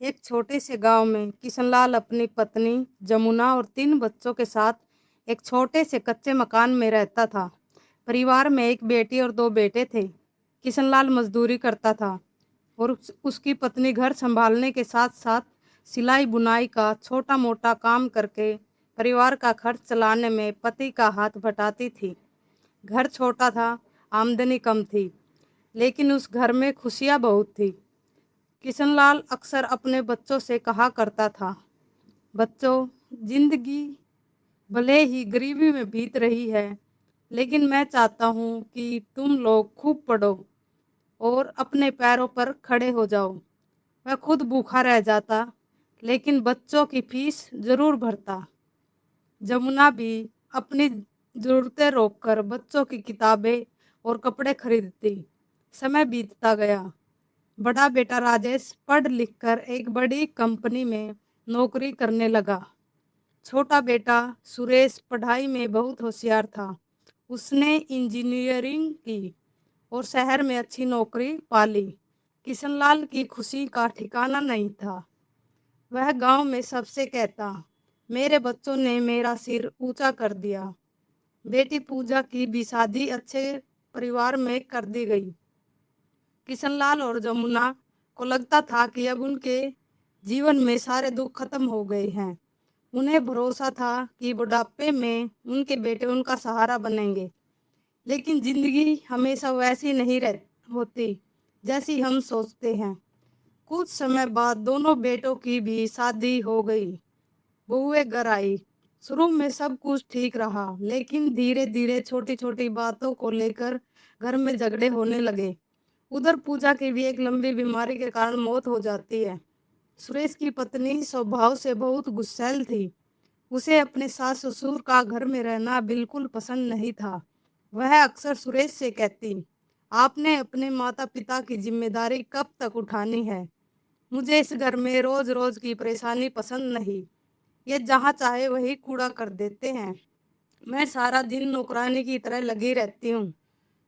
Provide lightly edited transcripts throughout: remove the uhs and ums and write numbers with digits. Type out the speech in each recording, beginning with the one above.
एक छोटे से गांव में किशनलाल अपनी पत्नी जमुना और 3 बच्चों के साथ एक छोटे से कच्चे मकान में रहता था। परिवार में एक बेटी और 2 बेटे थे। किशनलाल मजदूरी करता था और उसकी पत्नी घर संभालने के साथ साथ सिलाई बुनाई का छोटा मोटा काम करके परिवार का खर्च चलाने में पति का हाथ बटाती थी। घर छोटा था, आमदनी कम थी, लेकिन उस घर में खुशियाँ बहुत थी। किशनलाल अक्सर अपने बच्चों से कहा करता था, बच्चों, जिंदगी भले ही गरीबी में बीत रही है, लेकिन मैं चाहता हूँ कि तुम लोग खूब पढ़ो और अपने पैरों पर खड़े हो जाओ। मैं खुद भूखा रह जाता, लेकिन बच्चों की फीस जरूर भरता। जमुना भी अपनी ज़रूरतें रोककर बच्चों की किताबें और कपड़े खरीदती। समय बीतता गया। बड़ा बेटा राजेश पढ़ लिख कर एक बड़ी कंपनी में नौकरी करने लगा। छोटा बेटा सुरेश पढ़ाई में बहुत होशियार था। उसने इंजीनियरिंग की और शहर में अच्छी नौकरी पा ली। किशनलाल की खुशी का ठिकाना नहीं था। वह गांव में सबसे कहता, मेरे बच्चों ने मेरा सिर ऊंचा कर दिया। बेटी पूजा की भी शादी अच्छे परिवार में कर दी गई। किशनलाल और जमुना को लगता था कि अब उनके जीवन में सारे दुख खत्म हो गए हैं। उन्हें भरोसा था कि बुढ़ापे में उनके बेटे उनका सहारा बनेंगे। लेकिन जिंदगी हमेशा वैसी नहीं रह होती जैसी हम सोचते हैं। कुछ समय बाद दोनों बेटों की भी शादी हो गई। बहुएं घर आई। शुरू में सब कुछ ठीक रहा, लेकिन धीरे धीरे छोटी छोटी बातों को लेकर घर में झगड़े होने लगे। उधर पूजा की भी एक लंबी बीमारी के कारण मौत हो जाती है। सुरेश की पत्नी स्वभाव से बहुत गुस्सैल थी। उसे अपने सास ससुर का घर में रहना बिल्कुल पसंद नहीं था। वह अक्सर सुरेश से कहती, आपने अपने माता पिता की जिम्मेदारी कब तक उठानी है? मुझे इस घर में रोज रोज की परेशानी पसंद नहीं। ये जहाँ चाहे वही कूड़ा कर देते हैं। मैं सारा दिन नौकरानी की तरह लगी रहती हूँ।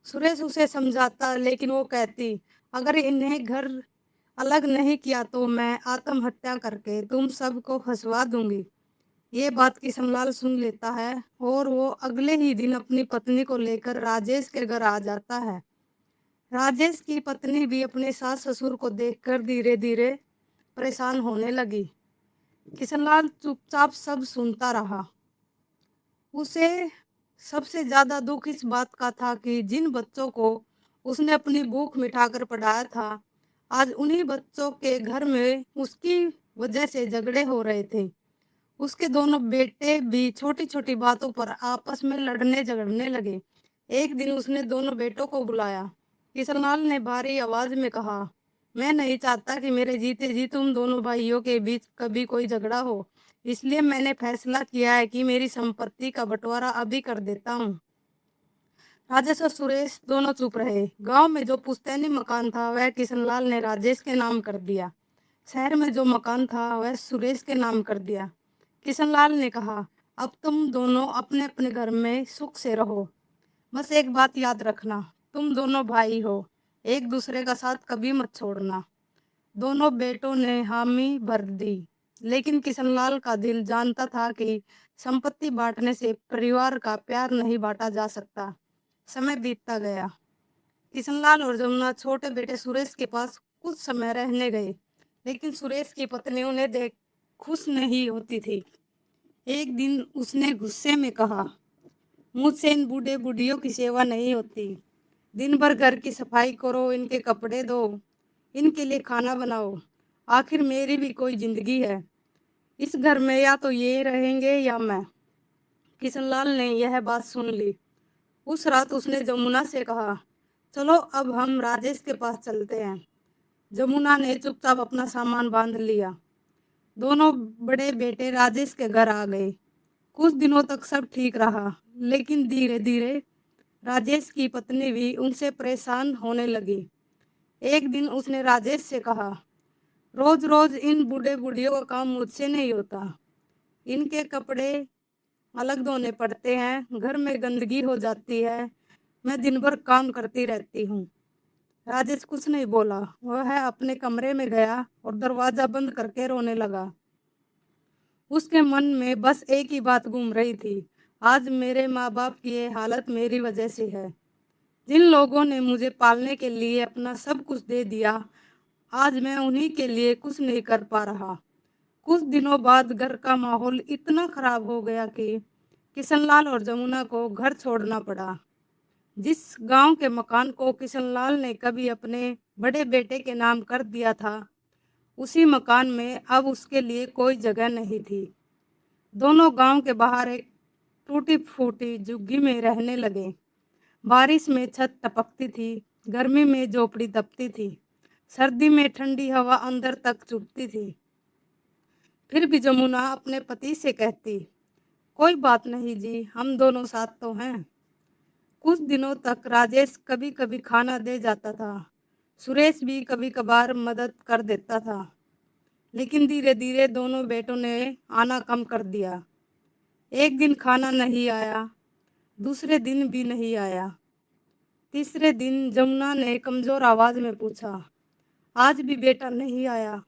सुरेश उसे समझाता, लेकिन वो कहती, अगर इन्हें घर अलग नहीं किया तो मैं आत्महत्या करके तुम सबको फंसवा दूंगी। ये बात किशनलाल सुन लेता है और वो अगले ही दिन अपनी पत्नी को लेकर राजेश के घर आ जाता है। राजेश की पत्नी भी अपने सास ससुर को देखकर धीरे धीरे परेशान होने लगी। किशनलाल चुपचाप सब सुनता रहा। उसे सबसे ज्यादा दुख इस बात का था कि जिन बच्चों को उसने अपनी भूख मिटाकर पढ़ाया था, आज उन्हीं बच्चों के घर में उसकी वजह से झगड़े हो रहे थे। उसके दोनों बेटे भी छोटी छोटी बातों पर आपस में लड़ने झगड़ने लगे। एक दिन उसने दोनों बेटों को बुलाया। किशनलाल ने भारी आवाज में कहा, मैं नहीं चाहता कि मेरे जीते जी तुम दोनों भाइयों के बीच कभी कोई झगड़ा हो। इसलिए मैंने फैसला किया है कि मेरी संपत्ति का बंटवारा अभी कर देता हूँ। राजेश और सुरेश दोनों चुप रहे। गांव में जो पुश्तैनी मकान था वह किशनलाल ने राजेश के नाम कर दिया। शहर में जो मकान था वह सुरेश के नाम कर दिया। किशनलाल ने कहा, अब तुम दोनों अपने अपने घर में सुख से रहो। बस एक बात याद रखना, तुम दोनों भाई हो, एक दूसरे का साथ कभी मत छोड़ना। दोनों बेटों ने हामी भर दी, लेकिन किशनलाल का दिल जानता था कि संपत्ति बांटने से परिवार का प्यार नहीं बांटा जा सकता। समय बीतता गया। किशनलाल और जमुना छोटे बेटे सुरेश के पास कुछ समय रहने गए, लेकिन सुरेश की पत्नी उन्हें देख खुश नहीं होती थी। एक दिन उसने गुस्से में कहा, मुझसे इन बूढ़े बूढ़ियों की सेवा नहीं होती। दिन भर घर की सफाई करो, इनके कपड़े धो, इनके लिए खाना बनाओ। आखिर मेरी भी कोई जिंदगी है। इस घर में या तो ये रहेंगे या मैं। किशनलाल ने यह बात सुन ली। उस रात उसने जमुना से कहा, चलो अब हम राजेश के पास चलते हैं। जमुना ने चुपचाप अपना सामान बांध लिया। दोनों बड़े बेटे राजेश के घर आ गए। कुछ दिनों तक सब ठीक रहा, लेकिन धीरे धीरे राजेश की पत्नी भी उनसे परेशान होने लगी। एक दिन उसने राजेश से कहा, रोज रोज इन बूढ़े बूढ़ियों का काम मुझसे नहीं होता। इनके कपड़े अलग धोने पड़ते हैं, घर में गंदगी हो जाती है, मैं दिन भर काम करती रहती हूँ। राजेश कुछ नहीं बोला। वह अपने कमरे में गया और दरवाजा बंद करके रोने लगा। उसके मन में बस एक ही बात घूम रही थी, आज मेरे माँ बाप की ये हालत मेरी वजह से है। जिन लोगों ने मुझे पालने के लिए अपना सब कुछ दे दिया, आज मैं उन्हीं के लिए कुछ नहीं कर पा रहा। कुछ दिनों बाद घर का माहौल इतना खराब हो गया कि किशनलाल और जमुना को घर छोड़ना पड़ा। जिस गांव के मकान को किशनलाल ने कभी अपने बड़े बेटे के नाम कर दिया था, उसी मकान में अब उसके लिए कोई जगह नहीं थी। दोनों गांव के बाहर एक टूटी फूटी झुग्गी में रहने लगे। बारिश में छत टपकती थी, गर्मी में झोपड़ी दबती थी, सर्दी में ठंडी हवा अंदर तक चुभती थी। फिर भी जमुना अपने पति से कहती, कोई बात नहीं जी, हम दोनों साथ तो हैं। कुछ दिनों तक राजेश कभी कभी खाना दे जाता था, सुरेश भी कभी कभार मदद कर देता था, लेकिन धीरे धीरे दोनों बेटों ने आना कम कर दिया। एक दिन खाना नहीं आया, दूसरे दिन भी नहीं आया। तीसरे दिन जमुना ने कमजोर आवाज में पूछा, आज भी बेटा नहीं आया?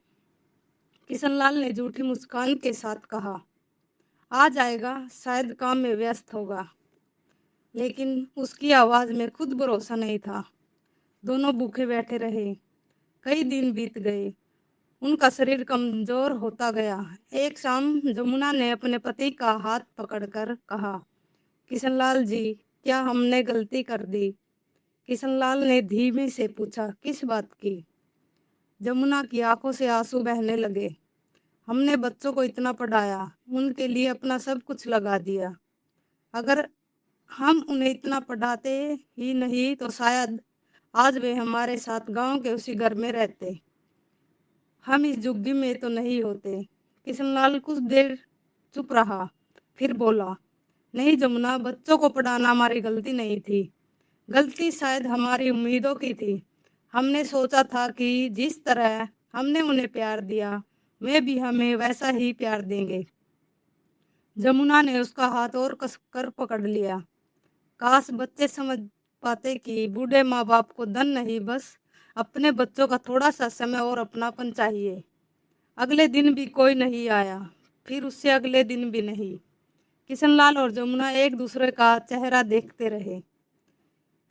किशनलाल ने झूठी मुस्कान के साथ कहा, आ जाएगा, शायद काम में व्यस्त होगा। लेकिन उसकी आवाज में खुद भरोसा नहीं था। दोनों भूखे बैठे रहे। कई दिन बीत गए, उनका शरीर कमजोर होता गया। एक शाम जमुना ने अपने पति का हाथ पकड़कर कहा, किशनलाल जी, क्या हमने गलती कर दी? किशनलाल ने धीमे से पूछा, किस बात की? जमुना की आंखों से आंसू बहने लगे। हमने बच्चों को इतना पढ़ाया, उनके लिए अपना सब कुछ लगा दिया। अगर हम उन्हें इतना पढ़ाते ही नहीं तो शायद आज वे हमारे साथ गांव के उसी घर में रहते, हम इस झुग्गी में तो नहीं होते। किशनलाल कुछ देर चुप रहा, फिर बोला, नहीं जमुना, बच्चों को पढ़ाना हमारी गलती नहीं थी। गलती शायद हमारी उम्मीदों की थी। हमने सोचा था कि जिस तरह हमने उन्हें प्यार दिया, वे भी हमें वैसा ही प्यार देंगे। जमुना ने उसका हाथ और कसकर पकड़ लिया। काश बच्चे समझ पाते कि बूढ़े माँ बाप को धन नहीं, बस अपने बच्चों का थोड़ा सा समय और अपनापन चाहिए। अगले दिन भी कोई नहीं आया, फिर उससे अगले दिन भी नहीं। किशनलाल और जमुना एक दूसरे का चेहरा देखते रहे।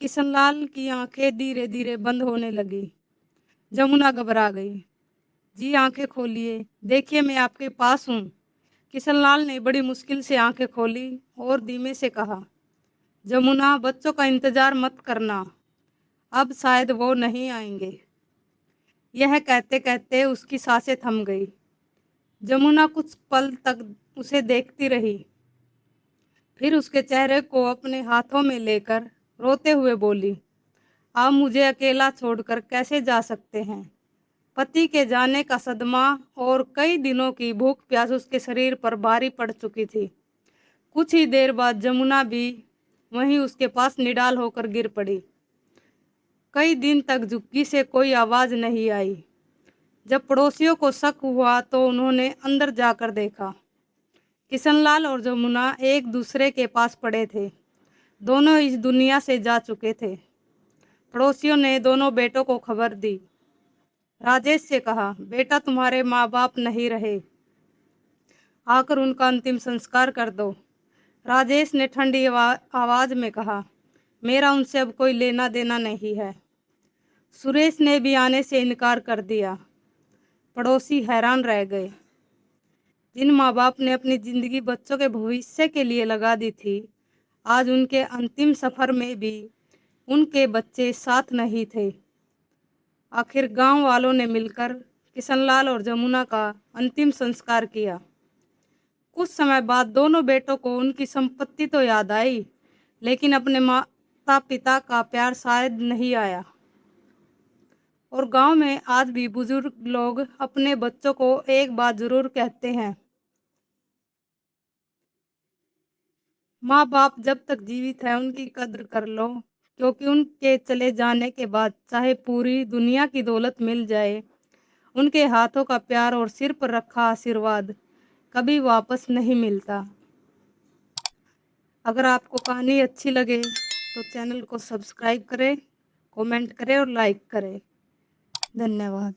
किशनलाल की आंखें धीरे धीरे बंद होने लगी। जमुना घबरा गई। जी आंखें खोलिए, देखिए मैं आपके पास हूँ। किशनलाल ने बड़ी मुश्किल से आंखें खोली और धीमे से कहा, जमुना, बच्चों का इंतजार मत करना, अब शायद वो नहीं आएंगे। यह कहते कहते उसकी सांसें थम गई। जमुना कुछ पल तक उसे देखती रही, फिर उसके चेहरे को अपने हाथों में लेकर रोते हुए बोली, आप मुझे अकेला छोड़कर कैसे जा सकते हैं? पति के जाने का सदमा और कई दिनों की भूख प्यास उसके शरीर पर भारी पड़ चुकी थी। कुछ ही देर बाद जमुना भी वहीं उसके पास निडाल होकर गिर पड़ी। कई दिन तक झुग्गी से कोई आवाज नहीं आई। जब पड़ोसियों को शक हुआ तो उन्होंने अंदर जाकर देखा। किशनलाल और जमुना एक दूसरे के पास पड़े थे। दोनों इस दुनिया से जा चुके थे। पड़ोसियों ने दोनों बेटों को खबर दी। राजेश से कहा, बेटा, तुम्हारे माँ बाप नहीं रहे, आकर उनका अंतिम संस्कार कर दो। राजेश ने ठंडी आवाज में कहा, मेरा उनसे अब कोई लेना देना नहीं है। सुरेश ने भी आने से इनकार कर दिया। पड़ोसी हैरान रह गए। जिन माँ बाप ने अपनी जिंदगी बच्चों के भविष्य के लिए लगा दी थी, आज उनके अंतिम सफर में भी उनके बच्चे साथ नहीं थे। आखिर गांव वालों ने मिलकर किशनलाल और जमुना का अंतिम संस्कार किया। कुछ समय बाद दोनों बेटों को उनकी संपत्ति तो याद आई, लेकिन अपने माता पिता का प्यार शायद नहीं आया। और गांव में आज भी बुजुर्ग लोग अपने बच्चों को एक बात जरूर कहते हैं, माँ बाप जब तक जीवित है उनकी कद्र कर लो, क्योंकि उनके चले जाने के बाद चाहे पूरी दुनिया की दौलत मिल जाए, उनके हाथों का प्यार और सिर पर रखा आशीर्वाद कभी वापस नहीं मिलता। अगर आपको कहानी अच्छी लगे तो चैनल को सब्सक्राइब करें, कमेंट करें और लाइक करें। धन्यवाद।